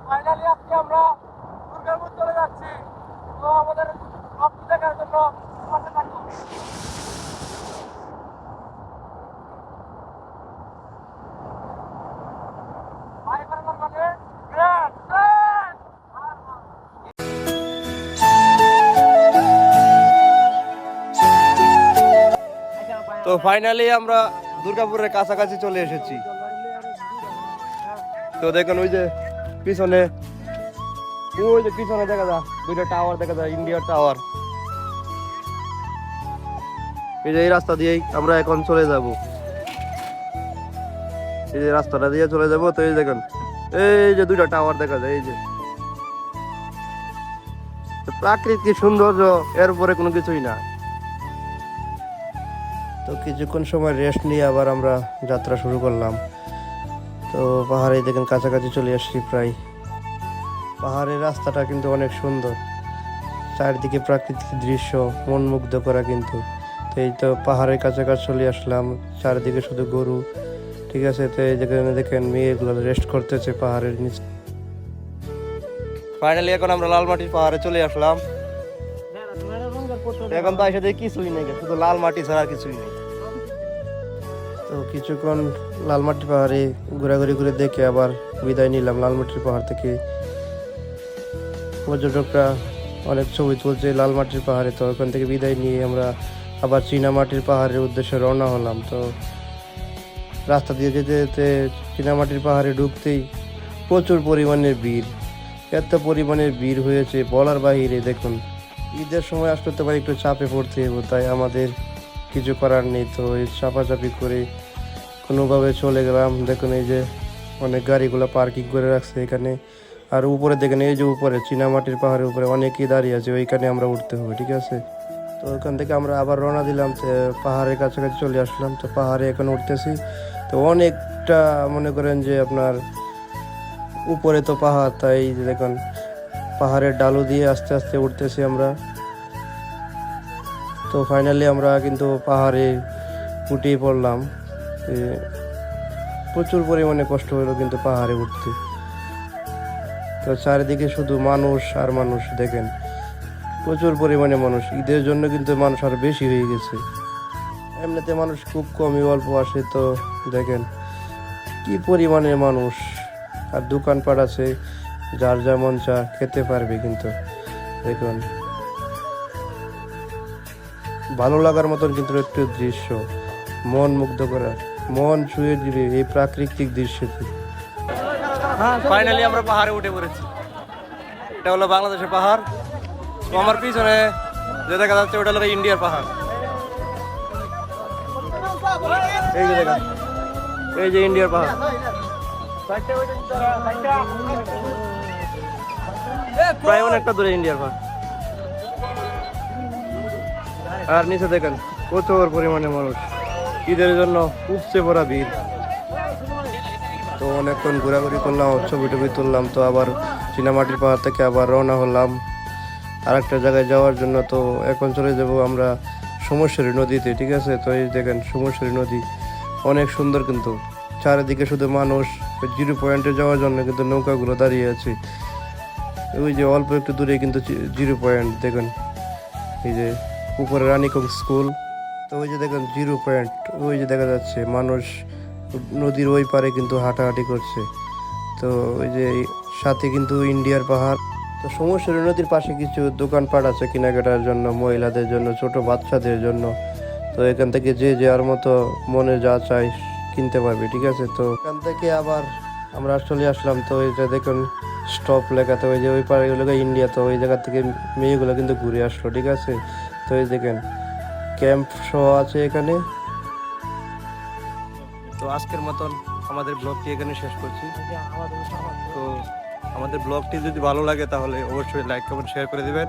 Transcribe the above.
Finally আজকে আমরা দুর্গাপুর চলে যাচ্ছি। তো আমাদের আপনি দেখার জন্য পাশে থাকুন। তো ফাইনালি আমরা দুর্গাপুরের কাছাকাছি চলে এসেছি। তো দেখুন ওই যে পিছনে দেখা যায় দুইটা টাওয়ার দেখা যায়, ইন্ডিয়ার টাওয়ার। এই যে এই রাস্তা দিয়েই আমরা এখন চলে যাব, এই যে রাস্তাটা দিয়ে চলে যাব। তো এই দেখুন এই যে দুইটা টাওয়ার দেখা যায়, এই যে প্রাকৃতিক সৌন্দর্য, এর উপরে কোনো কিছুই না। তো কিছুক্ষণ সময় রেস্ট নিয়ে আবার আমরা যাত্রা শুরু করলাম। তো পাহাড়ে দেখেন কাছাকাছি চলে আসছি প্রায়। পাহাড়ের রাস্তাটা কিন্তু অনেক সুন্দর, চারিদিকে প্রাকৃতিক দৃশ্য মন মুগ্ধ করা কিন্তু। তো এই তো পাহাড়ের কাছাকাছি চলে আসলাম, চারিদিকে শুধু গরু, ঠিক আছে। তো এই যেখানে দেখেন মেয়েগুলো রেস্ট করতেছে পাহাড়ের নিচে। ফাইনালি এখন আমরা লালমাটির পাহাড়ে চলে আসলাম। এখন তো এসে দেখি কিছুই নেই, শুধু লাল মাটি ছাড়া আর কিছুই নেই। তো কিছুক্ষণ লালমাটি পাহাড়ে ঘোরাঘুরি করে দেখে আবার বিদায় নিলাম লালমাটির পাহাড় থেকে। পর্যটকরা অনেক ছবি তুলছে লালমাটির পাহাড়ে। তো ওখান থেকে বিদায় নিয়ে আমরা আবার চীনামাটির পাহাড়ের উদ্দেশ্যে রওনা হলাম। তো রাস্তা দিয়ে যেতে যেতে চীনামাটির পাহাড়ে ঢুকতেই প্রচুর পরিমাণের ভিড়, এত পরিমাণের ভিড় হয়েছে বলার বাহিরে। দেখুন ঈদের সময় আসলে তো একটু চাপে পড়তে হবে, তাই আমাদের কিছু করার নেই। তো এই চাপাচাপি করে কোনোভাবে চলে গেলাম। দেখুন এই যে অনেক গাড়িগুলো পার্কিং করে রাখছে এখানে। আর উপরে দেখেন এই যে উপরে চীনামাটির পাহাড়ের উপরে অনেকেই দাঁড়িয়ে আছে, ওইখানে আমরা উঠতে হবে, ঠিক আছে। তো ওইখান থেকে আমরা আবার রওনা দিলাম, পাহাড়ের কাছাকাছি চলে আসলাম। তো পাহাড়ে এখন উঠতেছি। তো অনেকটা মনে করেন যে আপনার উপরে তো পাহাড়, তাই দেখুন পাহাড়ের ডালু দিয়ে আস্তে আস্তে উঠতেছি আমরা। তো ফাইনালি আমরা কিন্তু পাহাড়ে উঠেই পড়লাম। প্রচুর পরিমাণে কষ্ট হলো কিন্তু পাহাড়ে উঠতে। তো চারিদিকে শুধু মানুষ আর মানুষ, দেখেন প্রচুর পরিমাণে মানুষ। ঈদের জন্য কিন্তু মানুষ আরো বেশি হয়ে গেছে, এমনিতে মানুষ খুব কমই অল্প আসে। তো দেখেন কি পরিমাণে মানুষ, আর দোকানপাট আছে, যার যেমন চা খেতে পারবে। কিন্তু দেখুন ভালো লাগার মতন কিন্তু একটু দৃশ্য, মন মুগ্ধ করার, মন ছুঁয়ে দিবে এই প্রাকৃতিক দৃশ্যতে। ফাইনালি আমরা পাহাড়ে উঠে পড়েছি। এটা হলো বাংলাদেশের পাহাড়। তো আমার পিছনে যে দেখা যাচ্ছে ওটা হলো ইন্ডিয়ার পাহাড়। এই যে দেখা, এই যে ইন্ডিয়ার পাহাড়। প্রায় অনেকটা দূরে ইন্ডিয়ার পাহাড়। আর নিচে দেখেন প্রচুর পরিমাণে মানুষ, ঈদের জন্য উপচে পড়া ভিড়। তো অনেকক্ষণ ঘোরাঘুরি করলাম, ছবি টবি তুললাম। তো আবার চীনামাটির পাহাড় থেকে আবার রওনা হলাম আর একটা জায়গায় যাওয়ার জন্য। তো এখন চলে যাব আমরা সোমেশ্বরী নদীতে, ঠিক আছে। তো এই দেখেন সোমেশ্বরী নদী অনেক সুন্দর, কিন্তু চারিদিকে শুধু মানুষ। জিরো পয়েন্টে যাওয়ার জন্য কিন্তু নৌকাগুলো দাঁড়িয়ে আছে। ওই যে অল্প একটু দূরে কিন্তু জিরো পয়েন্ট, দেখুন এই যে উপরে রানীগঞ্জ স্কুল। তো ওই যে দেখুন জিরো পয়েন্ট, ওই যে দেখা যাচ্ছে মানুষ নদীর ওই পারে কিন্তু হাঁটাহাঁটি করছে। তো ওই যে সাথে কিন্তু ইন্ডিয়ার পাহাড়। তো সোমেশ্বরী নদীর পাশে কিছু দোকানপাট আছে কেনাকাটার জন্য, মহিলাদের জন্য, ছোট বাচ্চাদের জন্য। তো এখান থেকে যে যার মতো মনে যা চাই কিনতে পারবে, ঠিক আছে। তো এখান থেকে আবার আমরা চলে আসলাম। তো এটা দেখুন স্টপ লেখা, তো ওই যে ওই পারে লেখা ইন্ডিয়া। তো ওই জায়গা থেকে মেয়েগুলো কিন্তু ঘুরে আসলো, ঠিক আছে। তো এই দেখেন ক্যাম্প শো আছে এখানে। তো আজকের মতন আমাদের ব্লগটি এখানে শেষ করছি। তো আমাদের ব্লগটি যদি ভালো লাগে তাহলে অবশ্যই লাইক কমেন্ট শেয়ার করে দিবেন।